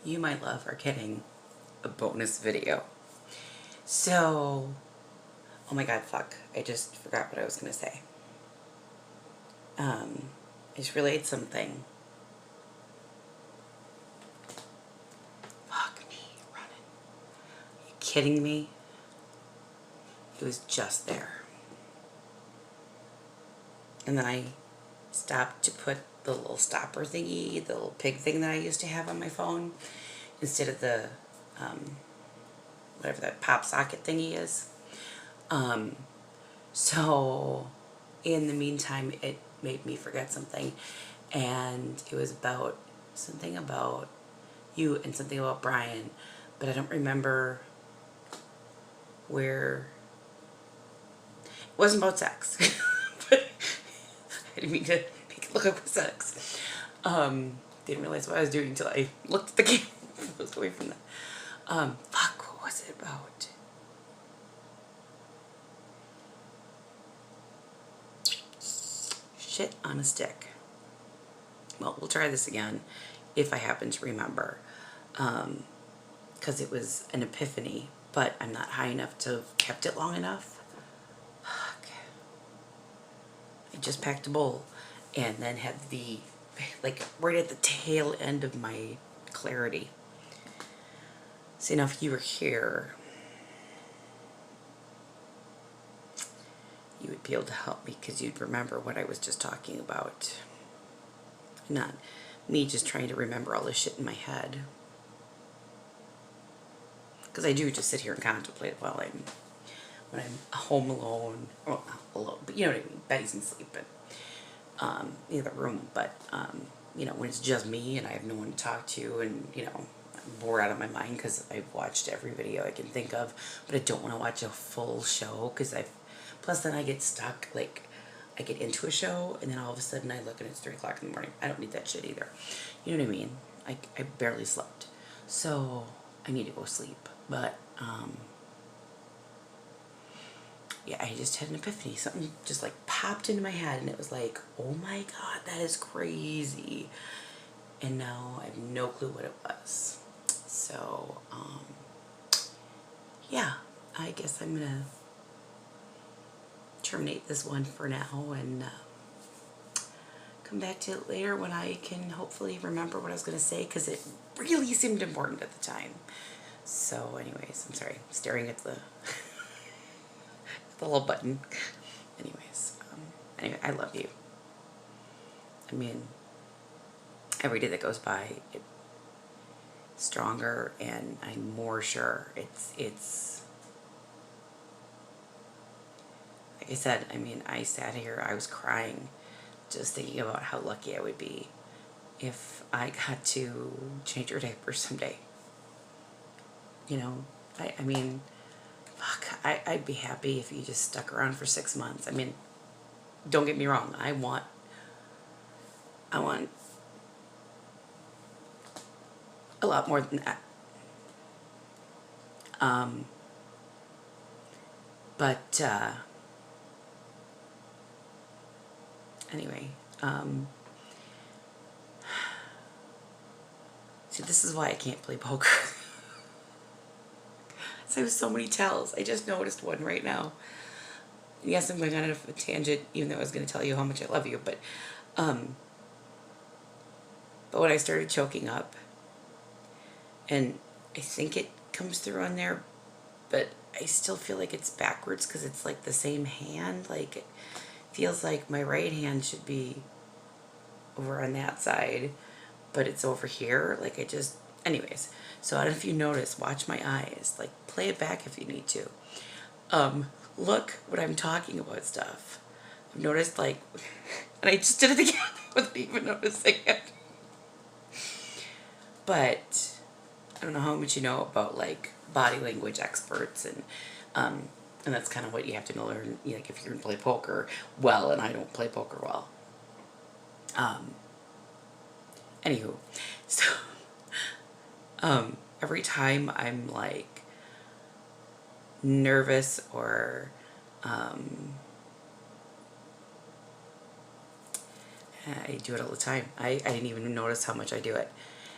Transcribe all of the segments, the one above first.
you, my love, are getting a bonus video. So, oh my god, fuck. I just forgot what I was going to say. I just realized something. Fuck me, running. Are you kidding me? It was just there. And then I stopped to put the little stopper thingy, the little pig thing that I used to have on my phone, instead of the, whatever that pop socket thingy is. So in the meantime, it made me forget something. And it was about something about you and something about Brian, but I don't remember where. It wasn't about sex. But I didn't mean to make it look up with sex. Didn't realize what I was doing until I looked at the game. I was away from that. Fuck, what was it about? Shit on a stick. Well, we'll try this again if I happen to remember. Because it was an epiphany, but I'm not high enough to have kept it long enough. Fuck. I just packed a bowl and then had the, like, right at the tail end of my clarity. See, now if you were here, you would be able to help me because you'd remember what I was just talking about. Not me just trying to remember all this shit in my head. Because I do just sit here and contemplate while when I'm home alone, well, not alone, but you know what I mean, Betty's asleep, but, in the room, but, you know, when it's just me and I have no one to talk to and, you know, I'm bored out of my mind because I've watched every video I can think of, but I don't want to watch a full show because plus then I get stuck, like, I get into a show and then all of a sudden I look and it's 3 o'clock in the morning. I don't need that shit either. You know what I mean? I barely slept. So I need to go sleep. But, yeah, I just had an epiphany. Something just like popped into my head and it was like, oh my god, that is crazy. And now I have no clue what it was. So, yeah, I guess I'm gonna terminate this one for now and come back to it later when I can hopefully remember what I was gonna say because it really seemed important at the time. So anyways, I'm sorry, I'm staring at the the little button. Anyways, anyway, I love you. I mean, every day that goes by, it's stronger and I'm more sure. It's like I said, I mean, I sat here, I was crying just thinking about how lucky I would be if I got to change your diaper someday. You know, I mean, fuck, I'd be happy if you just stuck around for 6 months. I mean, don't get me wrong, I want a lot more than that. But anyway, see, this is why I can't play poker. So I have so many tells. I just noticed one right now. Yes, I'm going on a tangent, even though I was going to tell you how much I love you, but when I started choking up, and I think it comes through on there, but I still feel like it's backwards because it's like the same hand. Like, it feels like my right hand should be over on that side, but it's over here. Like, anyways. So I don't know if you notice, watch my eyes. Like, play it back if you need to. Look when I'm talking about stuff. I've noticed, like, and I just did it again without even noticing it. But I don't know how much you know about, like, body language experts, and that's kind of what you have to learn, like, if you're going to play poker well, and I don't play poker well. Anywho, so, every time I'm, like, nervous or, I do it all the time. I didn't even notice how much I do it.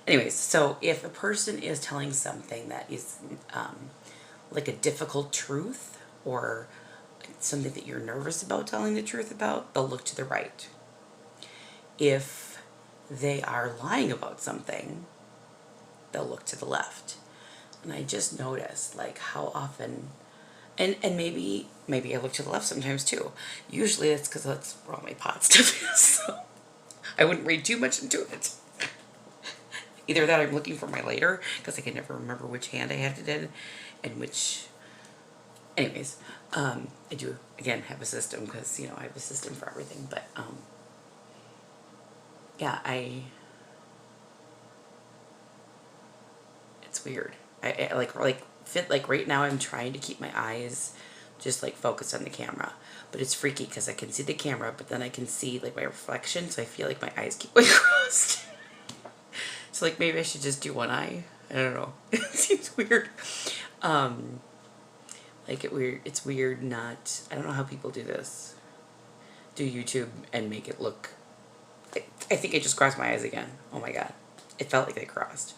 Anyways, so if a person is telling something that is like a difficult truth or something that you're nervous about telling the truth about, they'll look to the right. If they are lying about something, they'll look to the left. And I just noticed like how often, and maybe I look to the left sometimes too. Usually it's because that's where all my pot stuff is. So I wouldn't read too much into it. Either that or I'm looking for my lighter because I can never remember which hand I had it in and which. Anyways, I do again have a system because I have a system for everything. But yeah, it's weird. I like fit like right now. I'm trying to keep my eyes just like focused on the camera, but it's freaky because I can see the camera, but then I can see like my reflection, so I feel like my eyes keep going crossed. So like maybe I should just do one eye. I don't know. It seems weird. Like it's weird not, I don't know how people do this. Do YouTube and make it look, I think I just crossed my eyes again. Oh my God. It felt like they crossed.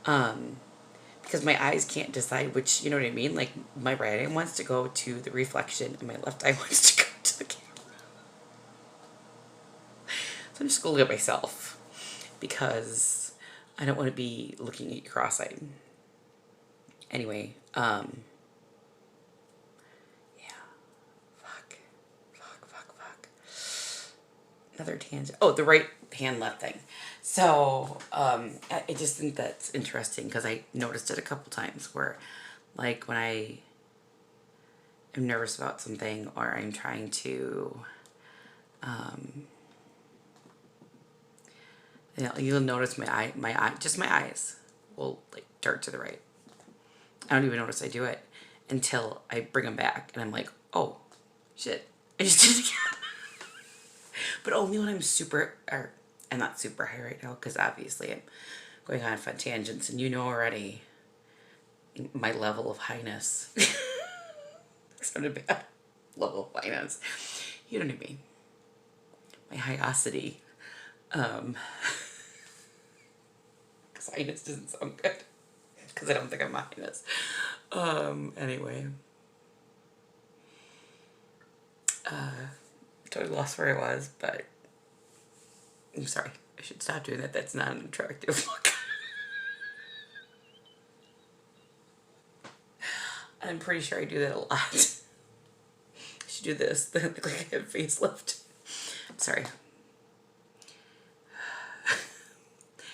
Because my eyes can't decide which, you know what I mean? Like my right eye wants to go to the reflection and my left eye wants to go to the camera. So I'm just going to look at myself because I don't want to be looking at you cross-eyed. Anyway, yeah. Fuck. Another tangent. Oh, the right hand, left thing. So, I just think that's interesting because I noticed it a couple times where, like, when I am nervous about something or I'm trying to, you'll notice just my eyes will like dart to the right. I don't even notice I do it until I bring them back and I'm like, oh, shit, I just did it again. But only when I'm not super high right now because obviously I'm going on fun tangents and already my level of highness. Sounded bad. Level of highness. You know what I mean. My highosity. Because highness doesn't sound good. Because I don't think I'm a highness. Anyway. Totally lost where I was, but I'm sorry. I should stop doing that. That's not an attractive look. I'm pretty sure I do that a lot. I should do this. Then look like I have facelift. Sorry.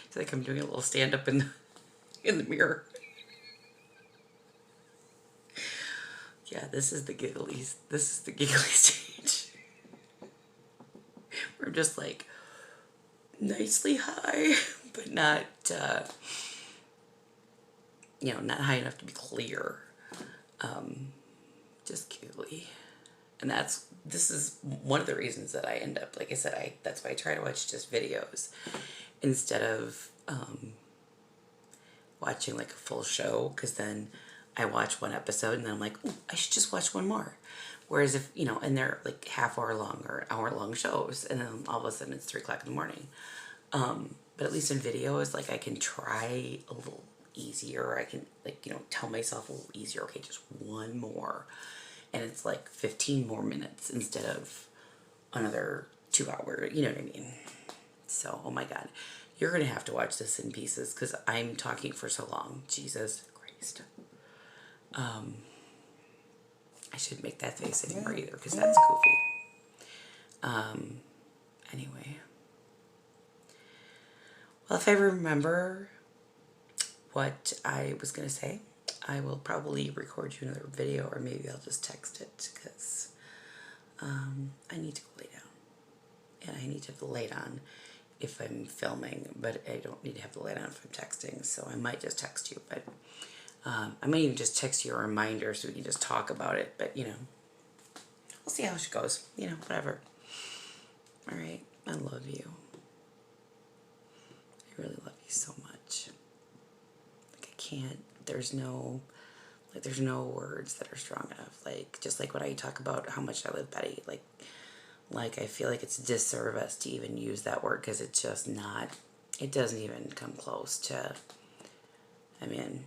It's like I'm doing a little stand up in the mirror. Yeah, this is the gigglies. This is the giggly stage. We're just like nicely high, but not not high enough to be clear. Just giggly. And this is one of the reasons that I end up, like I said, that's why I try to watch just videos instead of watching like a full show, because then I watch one episode and then I'm like, ooh, I should just watch one more. Whereas if, and they're like half hour long or hour long shows, and then all of a sudden it's 3 o'clock in the morning. But at least in videos, like I can try a little easier. I can tell myself a little easier. Okay, just one more. And it's like 15 more minutes instead of another 2 hours. You know what I mean? So, oh my God. You're going to have to watch this in pieces because I'm talking for so long. Jesus Christ. I shouldn't make that face anymore either because that's goofy. Anyway. Well, if I remember what I was going to say, I will probably record you another video, or maybe I'll just text it because I need to go lay down. And I need to have the light on if I'm filming, but I don't need to have the light on if I'm texting, so I might just text you. But I might even just text you a reminder so we can just talk about it, but we'll see how it goes. Whatever. All right. I love you. I really love you so much. Like I can't, there's no words that are strong enough. Like, just like when I talk about how much I love Betty, like I feel like it's a disservice to even use that word because it's just not, it doesn't even come close to, I mean,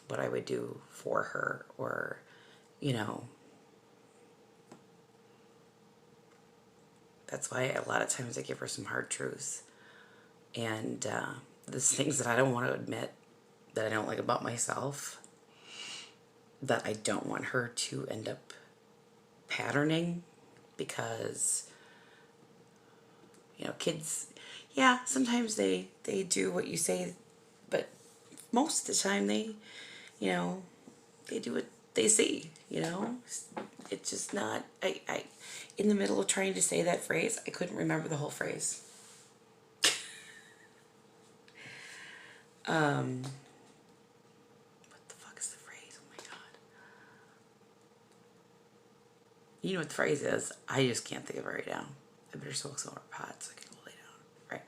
what I would do for her, or, you know, that's why a lot of times I give her some hard truths. And there's things that I don't want to admit that I don't like about myself, that I don't want her to end up patterning, because, you know, kids, yeah, sometimes they do what you say, but most of the time they, you know, they do what they see, you know. It's just not, I in the middle of trying to say that phrase, I couldn't remember the whole phrase. What the fuck is the phrase? Oh my god. You know what the phrase is. I just can't think of it right now. I better smoke some more pot so I can go lay down. Right.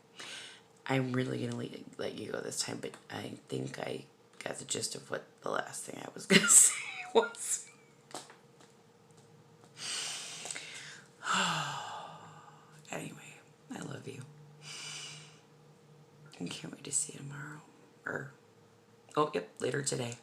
I'm really gonna let you go this time, but I think I got the gist of what the last thing I was gonna say was. Anyway, I love you. I can't wait to see you tomorrow. Or, oh, yep, later today.